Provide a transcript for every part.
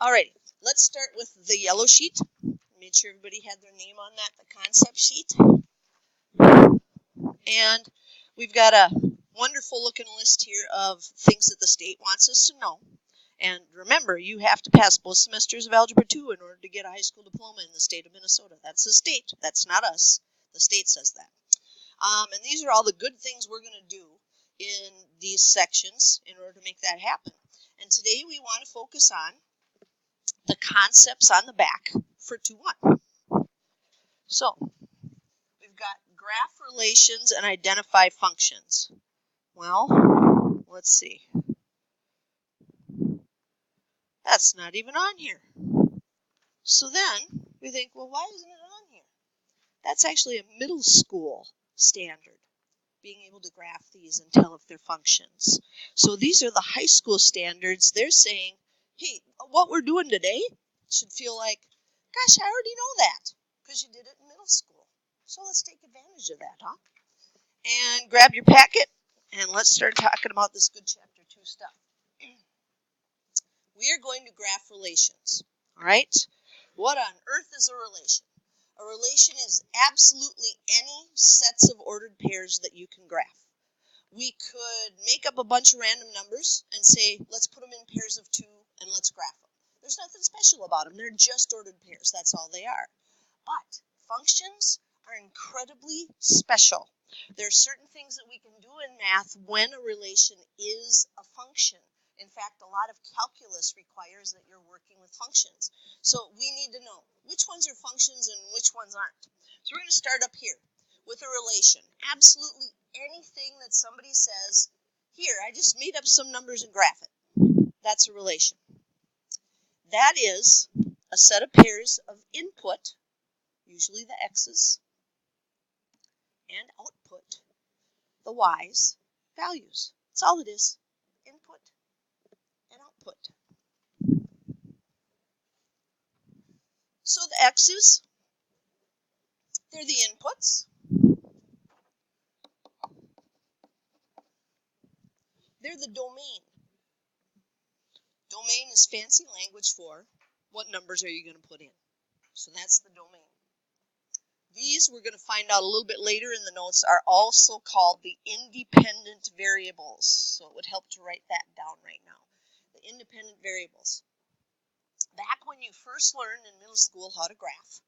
Alrighty, let's start with the yellow sheet. Made sure everybody had their name on that, the concept sheet. And we've got a wonderful looking list here of things that the state wants us to know. And remember, you have to pass both semesters of Algebra 2 in order to get a high school diploma in the state of Minnesota. That's the state. That's not us. The state says that. And these are all the good things we're going to do in these sections in order to make that happen. And today we want to focus on the concepts on the back for 2-1. So we've got graph relations and identify functions. Well, let's see. That's not even on here. So then we think, well, why isn't it on here? That's actually a middle school standard, being able to graph these and tell if they're functions. So these are the high school standards. They're saying, hey, what we're doing today should feel like, gosh, I already know that because you did it in middle school. So let's take advantage of that, huh? And grab your packet and let's start talking about this good chapter 2 stuff. We are going to graph relations, all right? What on earth is a relation? A relation is absolutely any sets of ordered pairs that you can graph. We could make up a bunch of random numbers and say, let's put them in pairs of 2 and let's graph them. There's nothing special about them. They're just ordered pairs. That's all they are. But functions are incredibly special. There are certain things that we can do in math when a relation is a function. In fact, a lot of calculus requires that you're working with functions. So we need to know which ones are functions and which ones aren't. So we're going to start up here with a relation. Absolutely anything that somebody says, here, I just made up some numbers and graph it. That's a relation. That is a set of pairs of input, usually the x's, and output, the y's, values. That's all it is. Input and output. So the x's, they're the inputs. They're the domain. Domain is fancy language for what numbers are you going to put in. So that's the domain. These, we're going to find out a little bit later in the notes, are also called the independent variables. So it would help to write that down right now. The independent variables. Back when you first learned in middle school how to graph,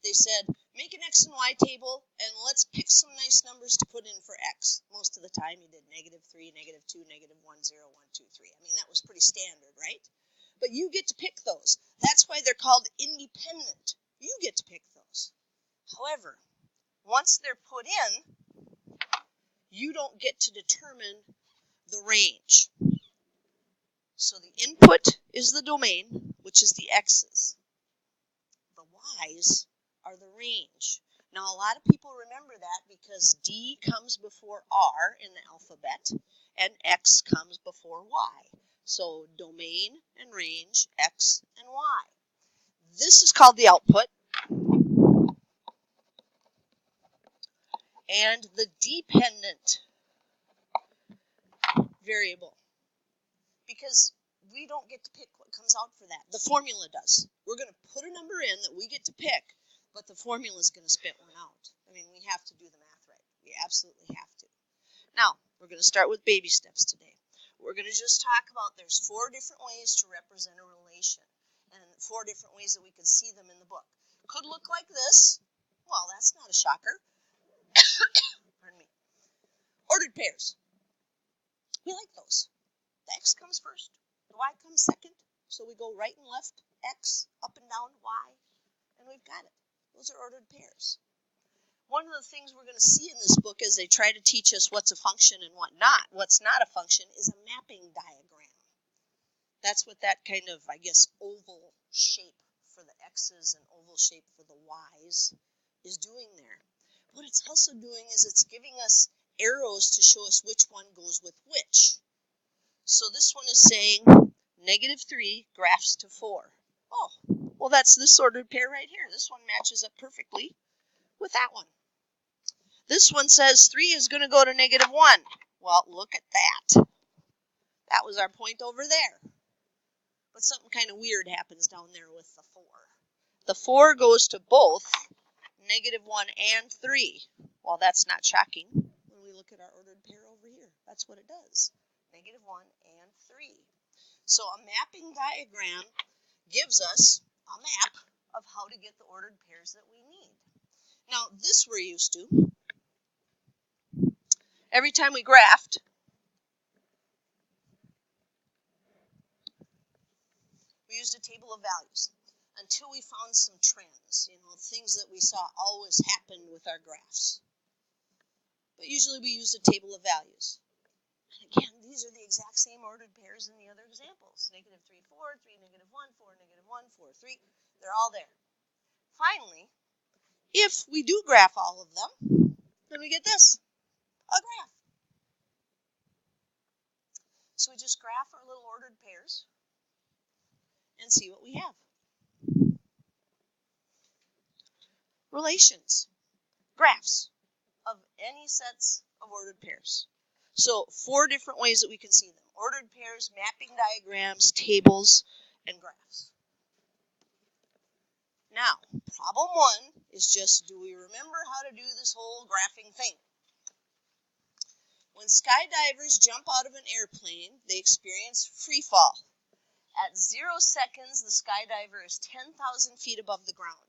they said, make an x and y table and let's pick some nice numbers to put in for x. Most of the time you did -3, -2, -1, 0, 1, 2, 3. I mean, that was pretty standard, right? But you get to pick those. That's why they're called independent. You get to pick those. However, once they're put in, you don't get to determine the range. So the input is the domain, which is the x's. The y's are the range. Now, a lot of people remember that because D comes before R in the alphabet, and X comes before Y. So domain and range, X and Y. This is called the output. And the dependent variable, because we don't get to pick what comes out for that. The formula does. We're going to put a number in that we get to pick, but the formula is going to spit one out. I mean, we have to do the math right. We absolutely have to. Now, we're going to start with baby steps today. We're going to just talk about there's 4 different ways to represent a relation and 4 different ways that we can see them in the book. Could look like this. Well, that's not a shocker. Pardon me. Ordered pairs. We like those. The x comes first. The y comes second. So we go right and left, x, up and down, y, and we've got it. Those are ordered pairs. One of the things we're going to see in this book as they try to teach us what's a function and what's not a function, is a mapping diagram. That's what that kind of, I guess, oval shape for the x's and oval shape for the y's is doing there. What it's also doing is it's giving us arrows to show us which one goes with which. So this one is saying -3 graphs to 4. Oh, well, that's this ordered pair right here. This one matches up perfectly with that one. This one says 3 is going to go to -1. Well, look at that. That was our point over there. But something kind of weird happens down there with the 4. The 4 goes to both -1 and 3. Well, that's not shocking when we look at our ordered pair over here. That's what it does. -1 and 3. So a mapping diagram gives us a map of how to get the ordered pairs that we need. Now, this we're used to. Every time we graphed, we used a table of values until we found some trends, things that we saw always happened with our graphs. But usually we used a table of values. And again, these are the exact same ordered pairs in the other examples. -3, 4, 3, -1, 4, -1, 4, 3. They're all there. Finally, if we do graph all of them, then we get this, a graph. So we just graph our little ordered pairs and see what we have. Relations, graphs of any sets of ordered pairs. So 4 different ways that we can see them. Ordered pairs, mapping diagrams, tables, and graphs. Now, problem 1 is just, do we remember how to do this whole graphing thing? When skydivers jump out of an airplane, they experience free fall. At 0 seconds, the skydiver is 10,000 feet above the ground.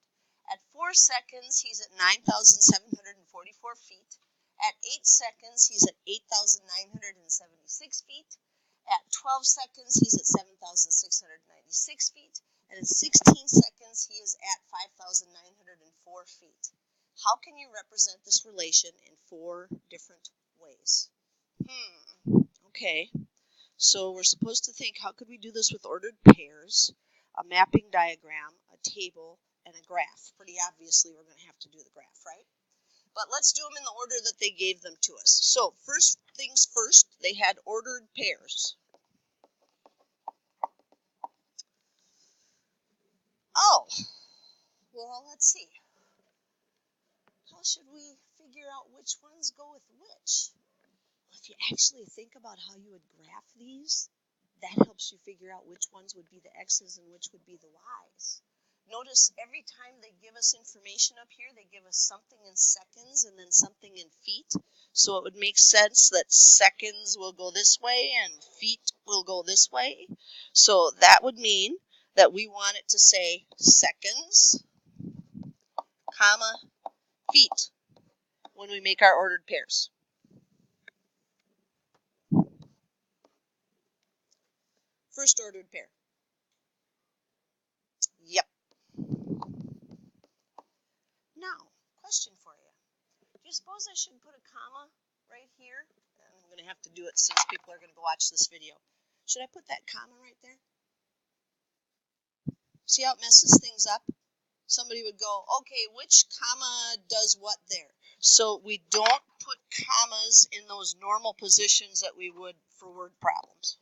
At 4 seconds, he's at 9,744 feet. At 8 seconds, he's at 8,976 feet. At 12 seconds, he's at 7,696 feet. And at 16 seconds, he is at 5,904 feet. How can you represent this relation in 4 different ways? Okay. So we're supposed to think, how could we do this with ordered pairs, a mapping diagram, a table, and a graph? Pretty obviously, we're going to have to do the graph, right? But let's do them in the order that they gave them to us. So first things first, they had ordered pairs. Oh, well, let's see. How should we figure out which ones go with which? Well, if you actually think about how you would graph these, that helps you figure out which ones would be the X's and which would be the Y's. Notice every time they give us information up here, they give us something in seconds and then something in feet. So it would make sense that seconds will go this way and feet will go this way. So that would mean that we want it to say seconds, comma, feet when we make our ordered pairs. First ordered pair. Yep. Now, question for you. Do you suppose I should put a comma right here? I'm going to have to do it since people are going to go watch this video. Should I put that comma right there? See how it messes things up? Somebody would go, okay, which comma does what there? So we don't put commas in those normal positions that we would for word problems,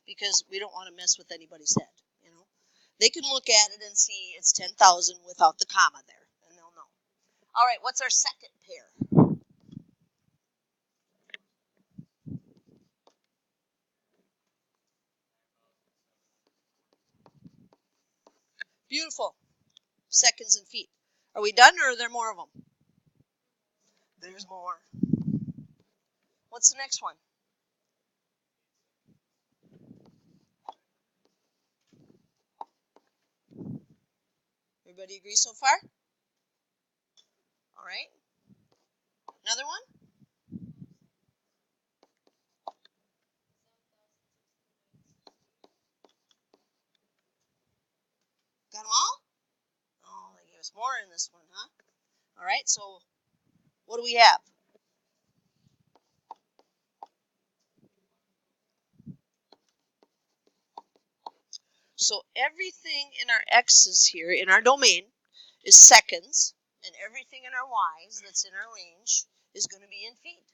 because we don't want to mess with anybody's head. They can look at it and see it's 10,000 without the comma there, and they'll know. All right, what's our second pair? Beautiful. Seconds and feet. Are we done, or are there more of them? There's more. What's the next one? Everybody agree so far? All right. Another one? Got them all? Oh, they gave us more in this one, huh? All right, so what do we have? So everything in our x's here, in our domain, is seconds, and everything in our y's that's in our range is going to be in feet.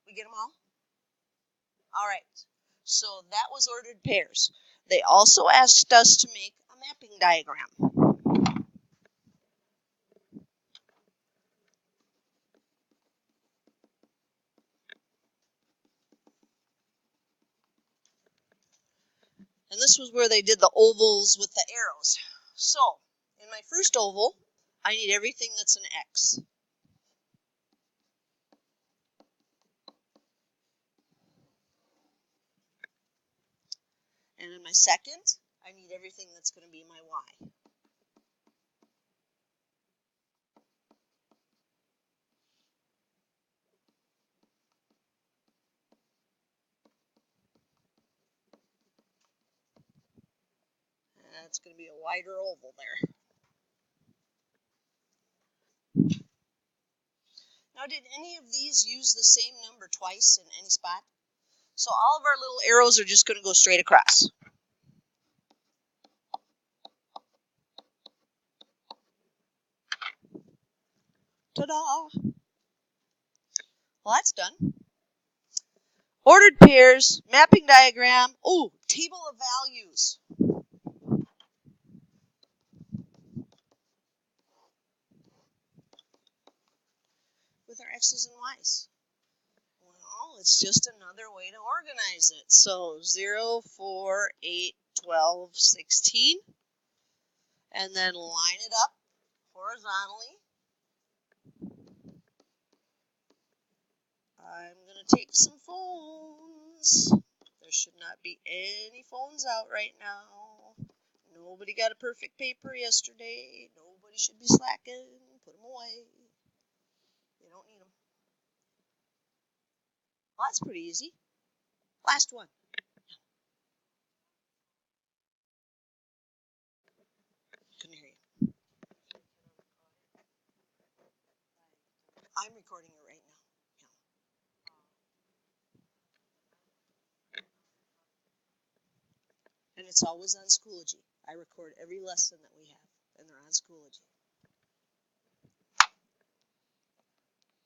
We get them all? All right, so that was ordered pairs. They also asked us to make a mapping diagram. And And this was where they did the ovals with the arrows. So, in my first oval, I need everything that's an X. And in my second, I need everything that's going to be my Y. And that's going to be a wider oval there. Now, did any of these use the same number twice in any spot? So all of our little arrows are just going to go straight across. Ta-da! Well, that's done. Ordered pairs, mapping diagram. Oh, table of values. With our X's and Y's. Well, it's just another way to organize it. So 0, 4, 8, 12, 16. And then line it up horizontally. I'm going to take some phones. There should not be any phones out right now. Nobody got a perfect paper yesterday. Nobody should be slacking. Put them away. You don't need them. Well, that's pretty easy. Last one. Couldn't hear you. I'm recording it right now. Yeah. And it's always on Schoology. I record every lesson that we have, and they're on Schoology.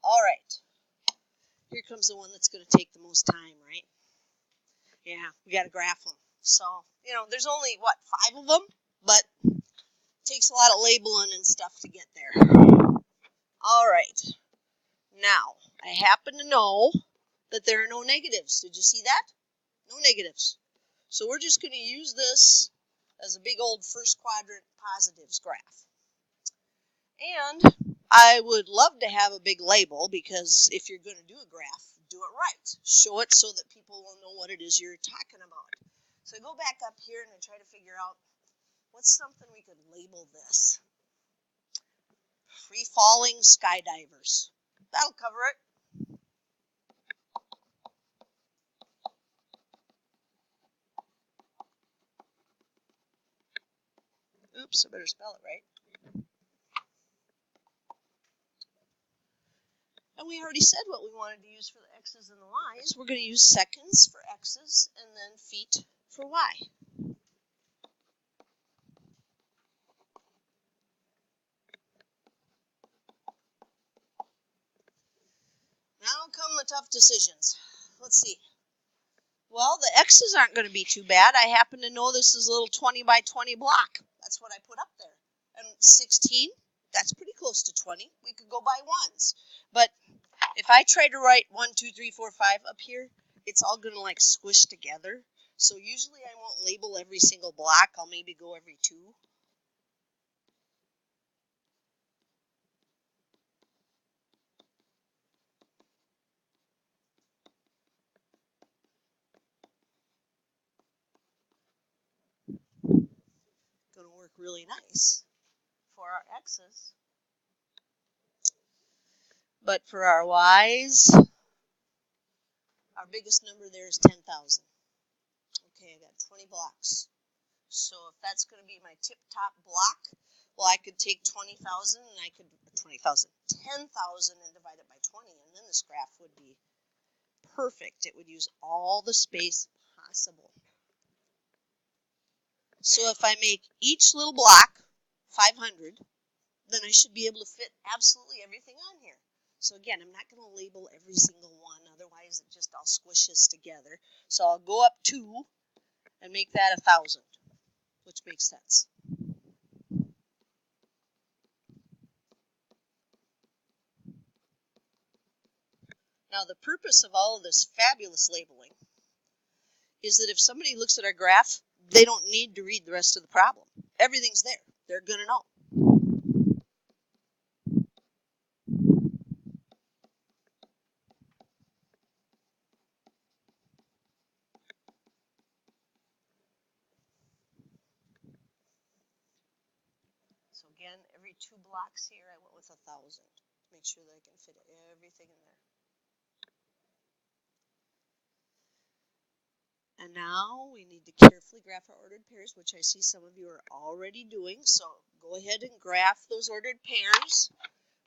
All right. Here comes the one that's going to take the most time, right? Yeah, we got to graph them. So, there's only, 5 of them? But it takes a lot of labeling and stuff to get there. All right. Now, I happen to know that there are no negatives. Did you see that? No negatives. So we're just going to use this as a big old first quadrant positives graph. And I would love to have a big label, because if you're going to do a graph, do it right. Show it so that people will know what it is you're talking about. So I go back up here and I try to figure out what's something we could label this. Free falling skydivers. That'll cover it. Oops, I better spell it right. And we already said what we wanted to use for the X's and the Y's. We're going to use seconds for X's and then feet for Y. Now come the tough decisions. Let's see. Well, the X's aren't going to be too bad. I happen to know this is a little 20 by 20 block. That's what I put up there. And 16, that's pretty close to 20. We could go by ones. But if I try to write 1, 2, 3, 4, 5 up here, it's all going to like squish together. So usually I won't label every single block. I'll maybe go every 2. Going to work really nice for our X's. But for our Y's, our biggest number there is 10,000. Okay, I got 20 blocks. So if that's going to be my tip-top block, well, I could take 20,000 and I could, 10,000 and divide it by 20, and then this graph would be perfect. It would use all the space possible. So if I make each little block 500, then I should be able to fit absolutely everything on here. So again, I'm not going to label every single one, otherwise it just all squishes together. So I'll go up 2 and make that 1,000, which makes sense. Now the purpose of all of this fabulous labeling is that if somebody looks at our graph, they don't need to read the rest of the problem. Everything's there. They're going to know. So again, every 2 blocks here, I went with 1,000. Make sure that I can fit everything in there. And now we need to carefully graph our ordered pairs, which I see some of you are already doing. So go ahead and graph those ordered pairs.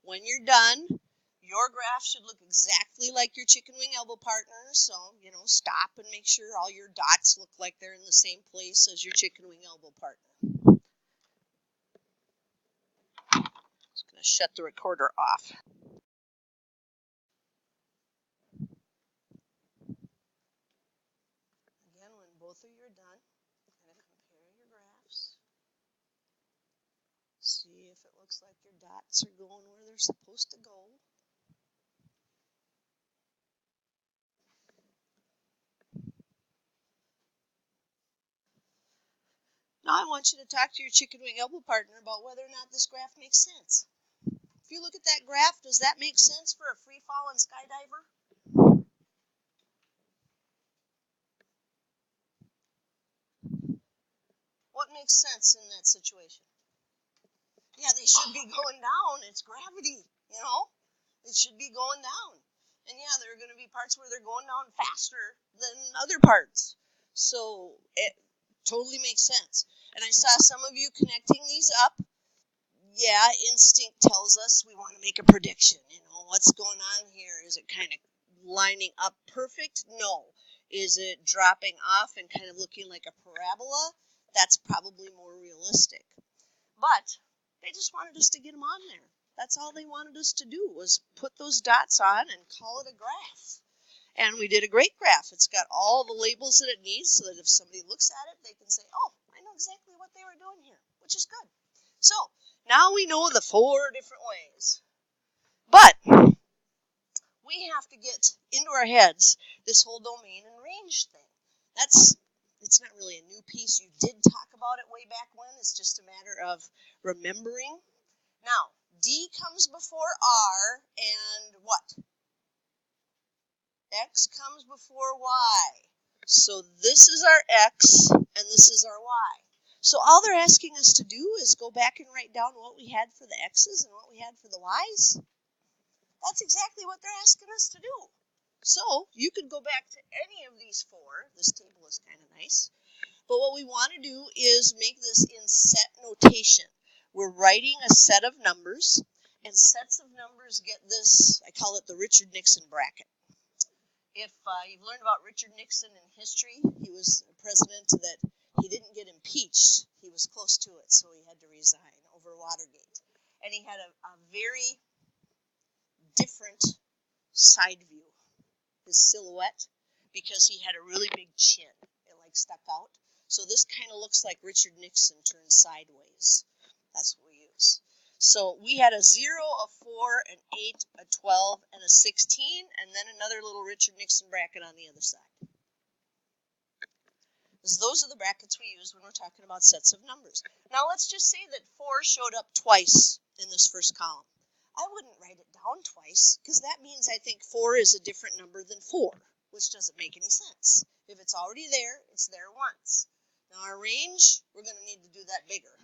When you're done, your graph should look exactly like your chicken wing elbow partner. So, stop and make sure all your dots look like they're in the same place as your chicken wing elbow partner. Just going to shut the recorder off. Again, when both of you are done, kind of compare your graphs. See if it looks like your dots are going where they're supposed to go. Now I want you to talk to your chicken wing elbow partner about whether or not this graph makes sense. If you look at that graph, does that make sense for a free-falling skydiver? What makes sense in that situation? Yeah, they should be going down. It's gravity, It should be going down. And yeah, there are going to be parts where they're going down faster than other parts. So it totally makes sense. And I saw some of you connecting these up. Yeah, instinct tells us we want to make a prediction. What's going on here? Is it kind of lining up perfect? No. Is it dropping off and kind of looking like a parabola? That's probably more realistic. But they just wanted us to get them on there. That's all they wanted us to do was put those dots on and call it a graph. And we did a great graph. It's got all the labels that it needs so that if somebody looks at it, they can say, oh, I know exactly what they were doing here, which is good. So now we know the 4 different ways. But we have to get into our heads this whole domain and range thing. It's not really a new piece. You did talk about it way back when. It's just a matter of remembering. Now, D comes before R, and what? X comes before Y. So this is our X, and this is our Y. So all they're asking us to do is go back and write down what we had for the X's and what we had for the Y's. That's exactly what they're asking us to do. So you could go back to any of these 4. This table is kind of nice. But what we want to do is make this in set notation. We're writing a set of numbers, and sets of numbers get this, I call it the Richard Nixon bracket. If you've learned about Richard Nixon in history, he was a president that he didn't get impeached. He was close to it, so he had to resign over Watergate. And he had a very different side view, his silhouette, because he had a really big chin. It stuck out. So this kind of looks like Richard Nixon turned sideways. That's what we use. So we had a 0, a 4, an 8, a 12, and a 16, and then another little Richard Nixon bracket on the other side. So those are the brackets we use when we're talking about sets of numbers. Now let's just say that 4 showed up twice in this first column. I wouldn't write it down twice, because that means I think 4 is a different number than 4, which doesn't make any sense. If it's already there, it's there once. Now our range, we're going to need to do that bigger.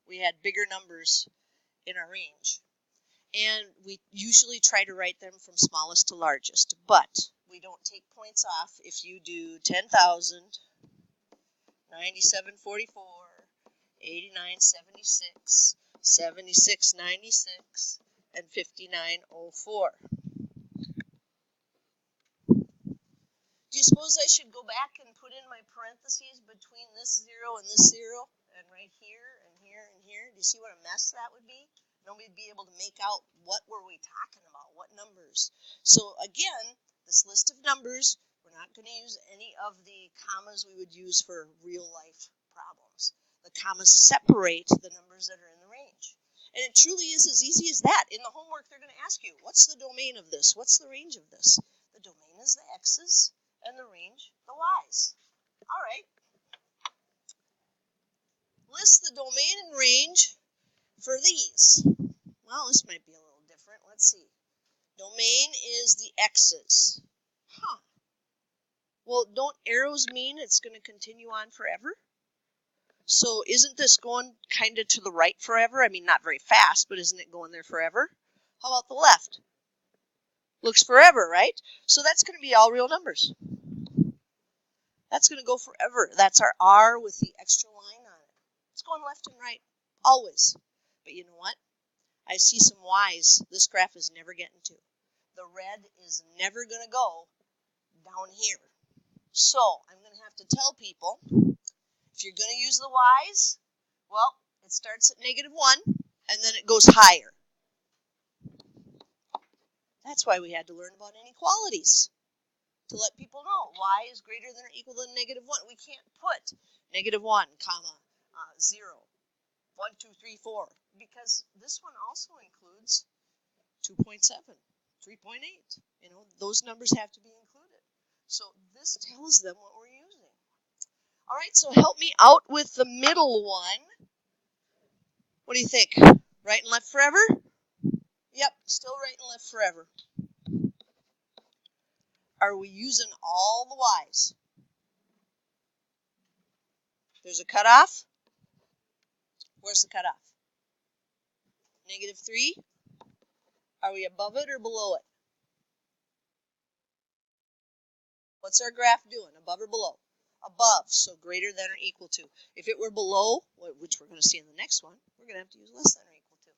We had bigger numbers in our range. And we usually try to write them from smallest to largest, but we don't take points off if you do 10,000, 9744, 8976, 7696, and 5904. Do you suppose I should go back and put in my parentheses between this 0 and this 0, and right here and here and here? Do you see what a mess that would be? Nobody'd be able to make out what were we talking about, what numbers. So again, this list of numbers, we're not going to use any of the commas we would use for real life problems. The commas separate the numbers that are in the range. And it truly is as easy as that. In the homework, they're going to ask you, what's the domain of this? What's the range of this? The domain is the X's, and the range, the Y's. All right, us the domain and range for these. Well, this might be a little different. Let's see. Domain is the x's. Huh. Well, don't arrows mean it's going to continue on forever? So isn't this going kind of to the right forever? I mean, not very fast, but isn't it going there forever? How about the left? Looks forever, right? So that's going to be all real numbers. That's going to go forever. That's our R with the extra line on it. It's going left and right, always. But you know what? I see some Y's this graph is never getting to. The red is never going to go down here. So I'm going to have to tell people, if you're going to use the Y's, well, it starts at -1, and then it goes higher. That's why we had to learn about inequalities, to let people know y is greater than or equal to -1. We can't put -1, comma, 0, 1, 2, 3, 4, because this one also includes 2.7, 3.8. You know, those numbers have to be included. So this tells them what we're using. All right, so help me out with the middle one. What do you think? Right and left forever? Yep, still right and left forever. Are we using all the Y's? There's a cutoff. Where's the cutoff? -3. Are we above it or below it? What's our graph doing? Above or below? Above, so greater than or equal to. If it were below, which we're going to see in the next one, we're going to have to use less than or equal to.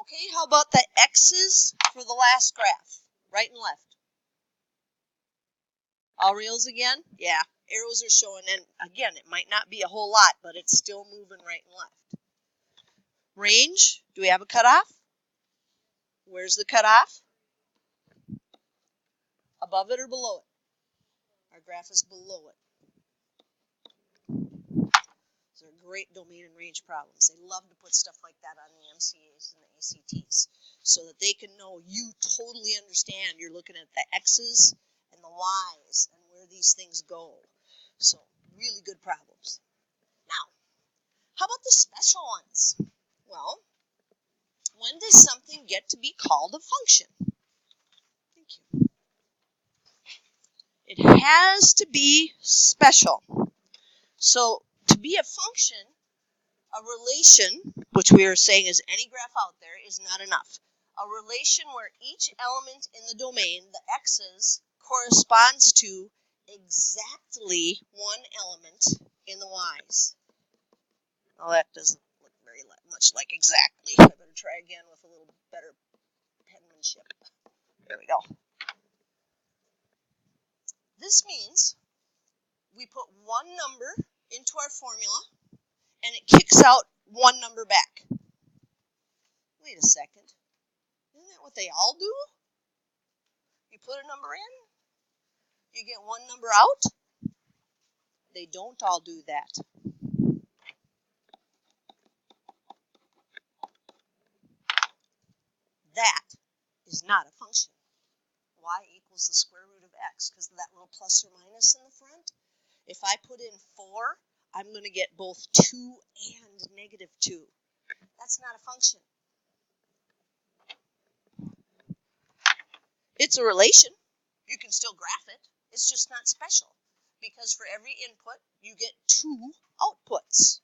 Okay, how about the x's for the last graph? Right and left. All reals again? Yeah, arrows are showing, and again, it might not be a whole lot, but it's still moving right and left. Range, do we have a cutoff? Where's the cutoff? Above it or below it? Our graph is below it. These are great domain and range problems. They love to put stuff like that on the MCAs and the ACTs so that they can know you totally understand. You're looking at the X's and the Y's and where these things go. So really good problems. Now, how about the special ones? Well, when does something get to be called a function? Thank you. It has to be special. So to be a function, a relation, which we are saying is any graph out there, is not enough. A relation where each element in the domain, the x's, corresponds to exactly one element in the y's. Well, that doesn't look very much like exactly. I better try again with a little better penmanship. There we go. This means we put one number into our formula, and it kicks out one number back. Wait a second. Isn't that what they all do? You put a number in, you get one number out. They don't all do that. That is not a function. Y equals the square root of x because of that little plus or minus in the front. If I put in 4, I'm going to get both 2 and -2. That's not a function. It's a relation. You can still graph it. It's just not special because for every input, you get 2 outputs.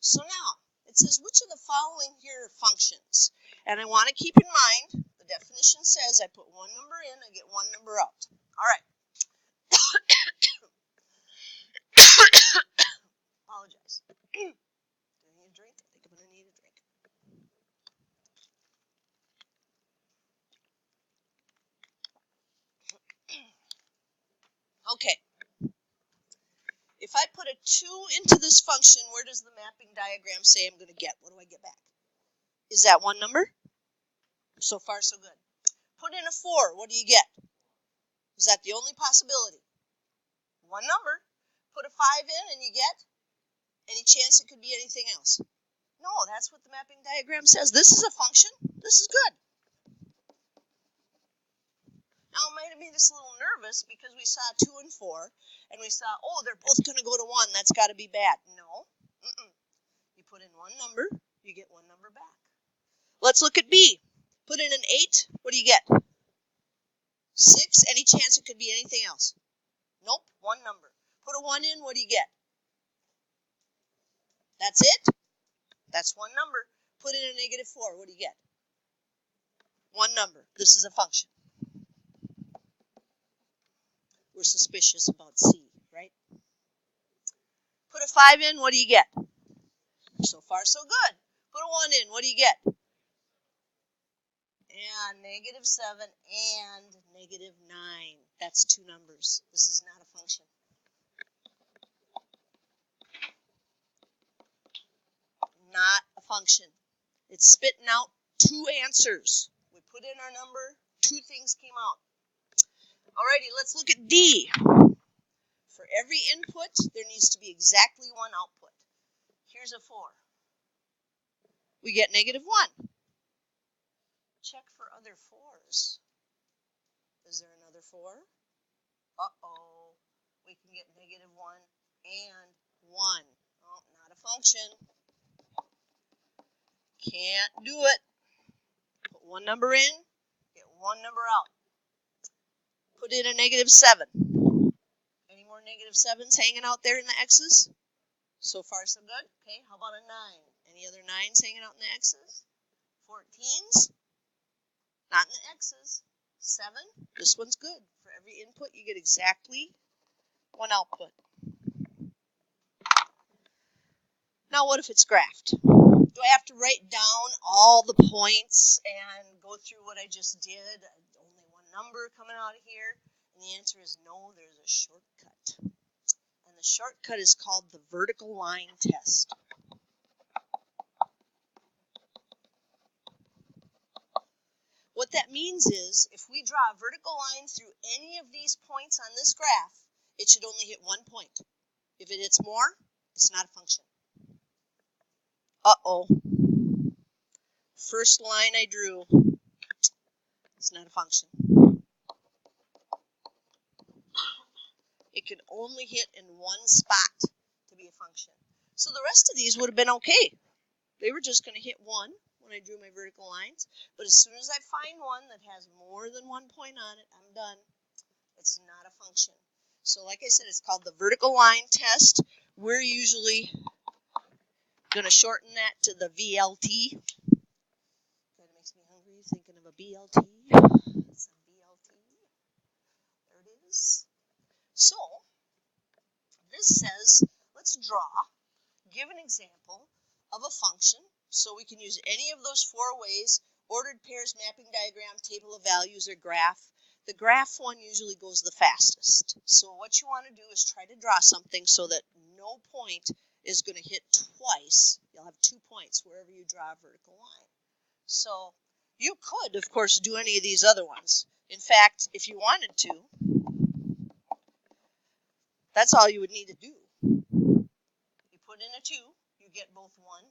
So now, it says, which of the following here are functions? And I want to keep in mind, the definition says I put one number in, I get one number out. All right. Apologize. Do I need a drink? I think I'm going to need a drink. Okay. If I put a 2 into this function, where does the mapping diagram say I'm going to get? What do I get back? Is that one number? So far, so good. Put in a 4. What do you get? Is that the only possibility? One number. Put a 5 in and you get? Any chance it could be anything else? No, that's what the mapping diagram says. This is a function. This is good. Now, it might have made us a little nervous because we saw 2 and 4, and we saw, oh, they're both going to go to 1. That's got to be bad. No. one number, you get one number back. Let's look at B. Put in an 8, what do you get? 6, any chance it could be anything else? Nope, one number. Put a 1 in, what do you get? That's it? That's one number. Put in a negative 4, what do you get? One number. This is a function. We're suspicious about C, right? Put a 5 in, what do you get? So far, so good. Put a 1 in, what do you get? And negative 7 and negative 9. That's two numbers. This is not a function. Not a function. It's spitting out two answers. We put in our number, two things came out. Alrighty, let's look at D. For every input, there needs to be exactly one output. Here's a 4. We get negative 1. Check for other 4s. Is there another 4? Uh-oh. We can get negative 1 and 1. Oh, not a function. Can't do it. Put one number in, get one number out. Put in a negative 7. Any more negative 7s hanging out there in the x's? So far, so good. Okay, how about a 9? Any other 9s hanging out in the x's? 14s? Not in the x's. 7? This one's good. For every input, you get exactly one output. Now, what if it's graphed? Do I have to write down all the points and go through what I just did? Only one number coming out of here? And the answer is no, there's a shortcut. And the shortcut is called the vertical line test. What that means is, if we draw a vertical line through any of these points on this graph, it should only hit one point. If it hits more, it's not a function. Uh-oh. First line I drew, it's not a function. It can only hit in one spot to be a function. So the rest of these would have been okay. They were just going to hit one when I drew my vertical lines. But as soon as I find one that has more than one point on it, I'm done. It's not a function. So like I said, it's called the vertical line test. We're usually going to shorten that to the VLT. That makes me hungry thinking of a BLT. It's a BLT. There it is. So this says, let's give an example of a function. So we can use any of those 4 ways: ordered pairs, mapping diagram, table of values, or graph. The graph one usually goes the fastest. So what you want to do is try to draw something so that no point is going to hit twice. You'll have 2 points wherever you draw a vertical line. So you could, of course, do any of these other ones. In fact, if you wanted to, that's all you would need to do. You put in a 2, you get both 1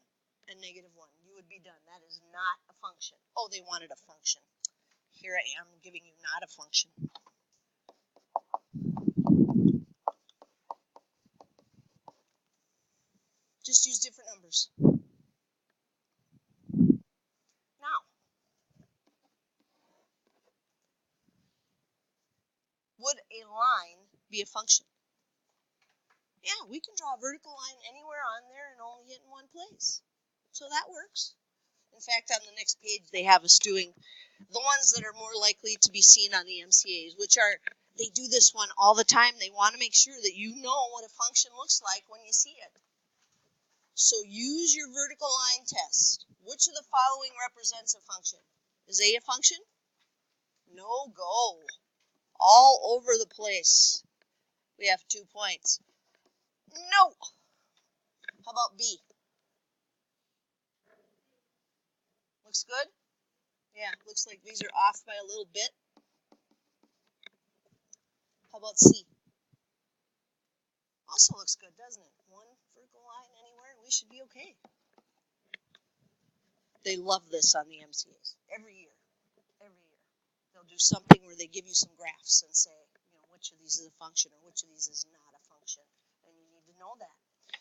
and negative 1. You would be done. That is not a function. Oh, they wanted a function. Here I am giving you not a function. Just use different numbers. Now, would a line be a function? Yeah, we can draw a vertical line anywhere on there and only hit in one place. So that works. In fact, on the next page, they have us doing the ones that are more likely to be seen on the MCAs, which are, they do this one all the time. They want to make sure that you know what a function looks like when you see it. So use your vertical line test. Which of the following represents a function? Is A a function? No go. All over the place. We have 2 points. No. How about B? Looks good? Yeah, looks like these are off by a little bit. How about C? Also looks good, doesn't it? One vertical line anywhere, and we should be okay. They love this on the MCAs. Every year. They'll do something where they give you some graphs and say, which of these is a function or which of these is not a function. And you need to know that.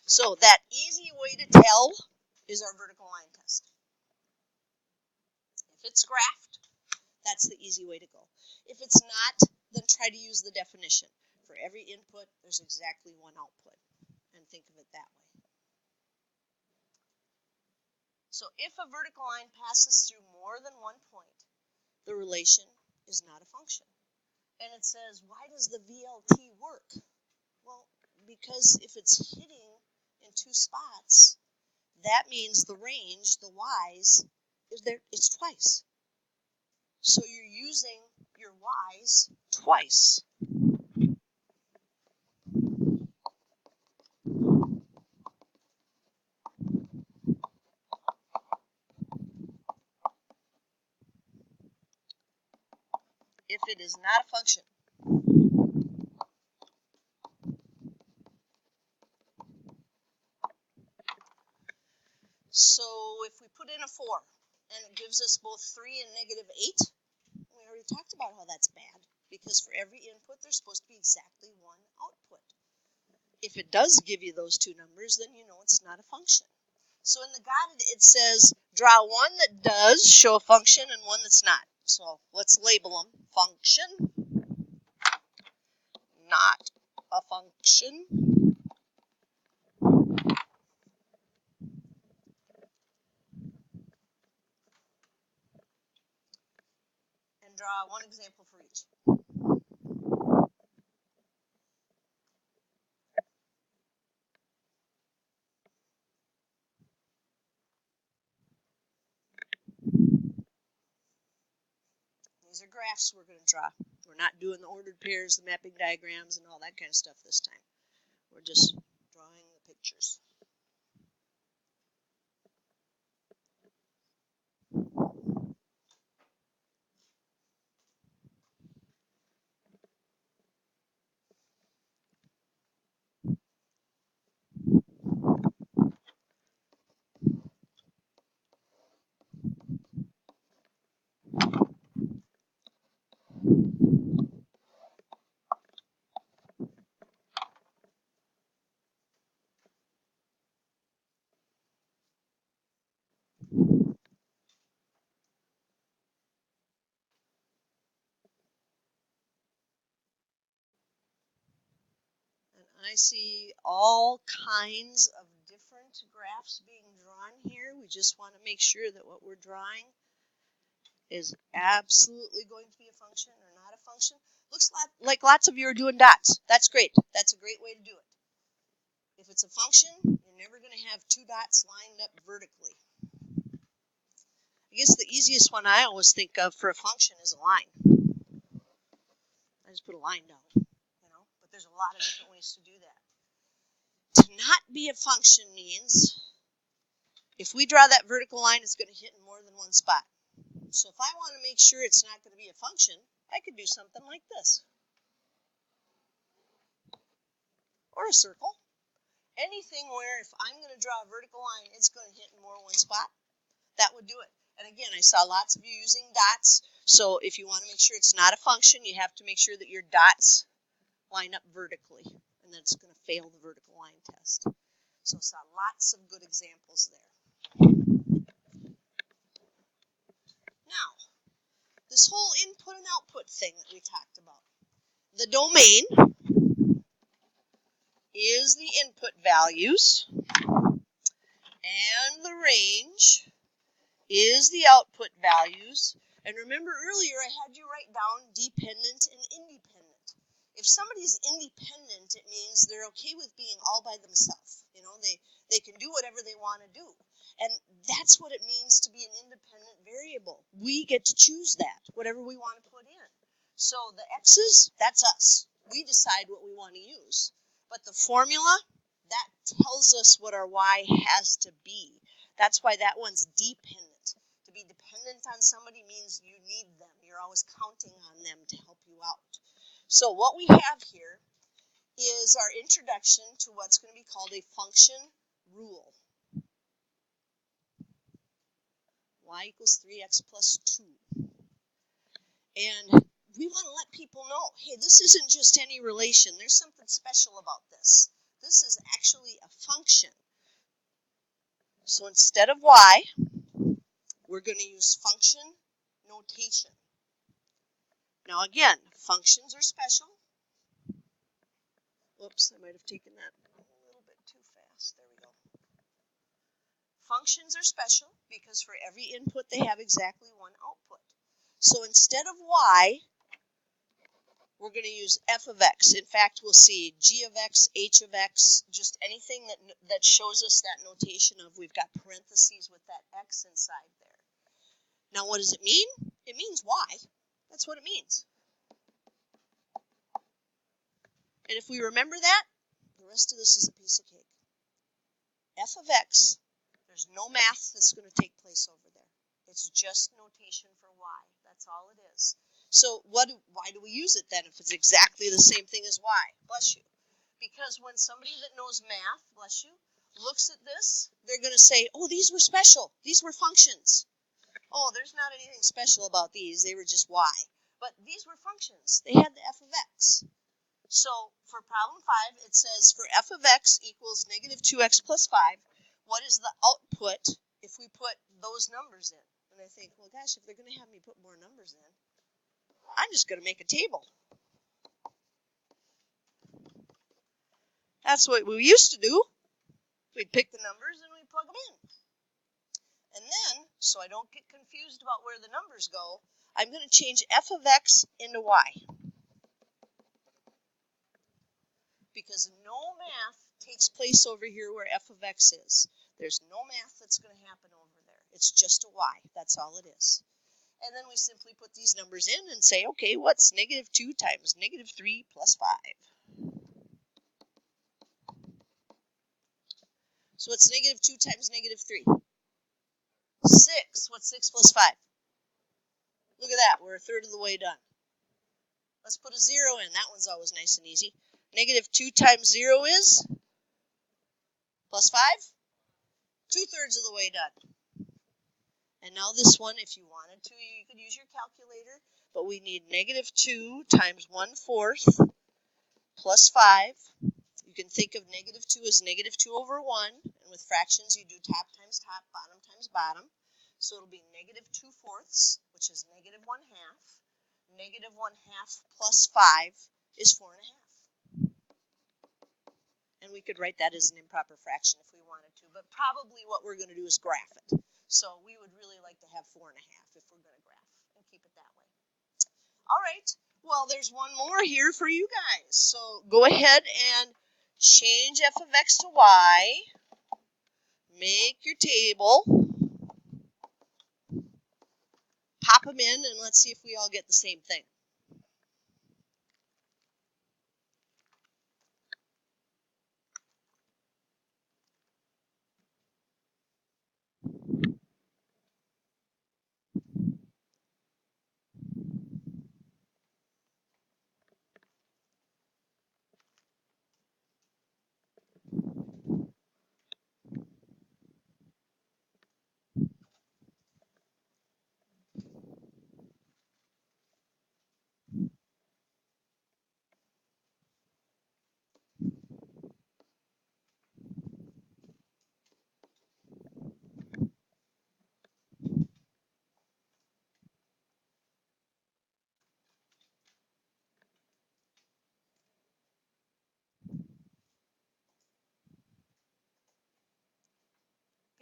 So that easy way to tell is our vertical line test. If it's graphed, that's the easy way to go. If it's not, then try to use the definition. For every input, there's exactly one output. And think of it that way. So if a vertical line passes through more than one point, the relation is not a function. And it says, why does the VLT work? Well, because if it's hitting in two spots, that means the range, the y's, is there, it's twice. So you're using your y's twice. If it is not a function. So if we put in a 4 and it gives us both 3 and negative 8, we already talked about how that's bad because for every input there's supposed to be exactly one output. If it does give you those two numbers, then you know it's not a function. So in the guide it says draw one that does show a function and one that's not. So let's label them. Function, not a function. And draw one example for each. These are graphs we're going to draw. We're not doing the ordered pairs, the mapping diagrams, and all that kind of stuff this time. We're just drawing the pictures. And I see all kinds of different graphs being drawn here. We just want to make sure that what we're drawing is absolutely going to be a function or not a function. Looks like lots of you are doing dots. That's great. That's a great way to do it. If it's a function, you're never going to have two dots lined up vertically. I guess the easiest one I always think of for a function is a line. I just put a line down, but there's a lot of different ways to do that. To not be a function means if we draw that vertical line, it's going to hit in more than one spot. So if I want to make sure it's not going to be a function, I could do something like this. Or a circle. Anything where if I'm going to draw a vertical line, it's going to hit in more than one spot, that would do it. And again, I saw lots of you using dots. So if you want to make sure it's not a function, you have to make sure that your dots line up vertically. And then it's going to fail the vertical line test. So I saw lots of good examples there. Now, this whole input and output thing that we talked about. The domain is the input values, and the range is the output values. And remember earlier I had you write down dependent and independent. If somebody's independent, it means they're okay with being all by themselves. They can do whatever they want to do. And that's what it means to be an independent variable. We get to choose that, whatever we want to put in. So the x's, that's us. We decide what we want to use. But the formula, that tells us what our y has to be. That's why that one's dependent. To be dependent on somebody means you need them. You're always counting on them to help you out. So what we have here is our introduction to what's going to be called a function rule. Y equals 3x plus 2. And we want to let people know, hey, this isn't just any relation. There's something special about this. This is actually a function. So instead of y, we're going to use function notation. Now again, functions are special. Whoops, I might have taken that a little bit too fast. There we go. Functions are special because for every input they have exactly one output. So instead of y, we're going to use f of x. In fact, we'll see g of x, h of x, just anything that shows us that notation of we've got parentheses with that x inside there. Now what does it mean? It means y. That's what it means. And if we remember that, the rest of this is a piece of cake. F of x, there's no math that's going to take place over there. It's just notation for y. That's all it is. So why do we use it then if it's exactly the same thing as y? Bless you. Because when somebody that knows math, bless you, looks at this, they're going to say, oh, these were special. These were functions. Oh, there's not anything special about these. They were just y. But these were functions. They had the f of x. So for problem 5, it says for f of x equals negative 2x plus 5, what is the output if we put those numbers in? And I think, well, gosh, if they're going to have me put more numbers in, I'm just going to make a table. That's what we used to do. We'd pick the numbers and we'd plug them in. And then, so I don't get confused about where the numbers go, I'm going to change f of x into y. Because no math takes place over here where f of x is. There's no math that's going to happen over there. It's just a y. That's all it is. And then we simply put these numbers in and say, okay, what's negative 2 times negative 3 plus 5? So what's negative 2 times negative 3? 6. What's 6 plus 5? Look at that. We're a third of the way done. Let's put a 0 in. That one's always nice and easy. Negative 2 times 0 is? Plus 5? 2/3 of the way done. And now this one, if you wanted to, you could use your calculator. But we need negative 2 times 1/4 plus 5. You can think of negative 2 as negative 2 over 1. And with fractions, you do top times top, bottom times bottom. So it'll be negative 2/4, which is negative 1/2. Negative 1/2 plus 5 is 4.5. And we could write that as an improper fraction if we wanted to. But probably what we're going to do is graph it. So we would really like to have 4.5 if we're going to graph and keep it that way. All right. Well, there's one more here for you guys. So go ahead and change f of x to y. Make your table. Pop them in, and let's see if we all get the same thing.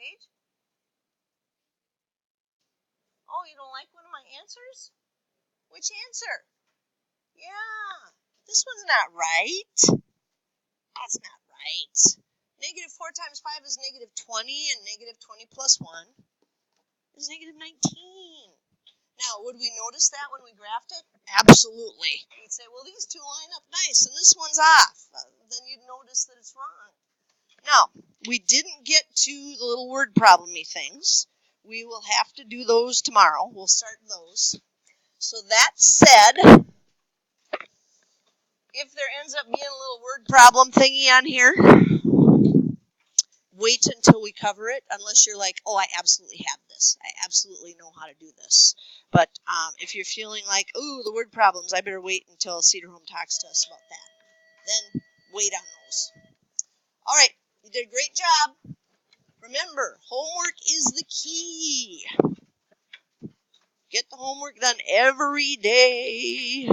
Paige? Oh, you don't like one of my answers? Which answer? Yeah, this one's not right. That's not right. Negative 4 times 5 is negative 20, and negative 20 plus 1 is negative 19. Now, would we notice that when we graphed it? Absolutely. We'd say, well, these two line up nice, and this one's off. Then you'd notice that it's wrong. Now, we didn't get to the little word problem-y things. We will have to do those tomorrow. We'll start those. So that said, if there ends up being a little word problem thingy on here, wait until we cover it, unless you're like, oh, I absolutely have this. I absolutely know how to do this. But if you're feeling like, ooh, the word problems, I better wait until Cedar Home talks to us about that. Then wait on those. All right, you did a great job. Remember, remember, homework is the key. Get the homework done every day.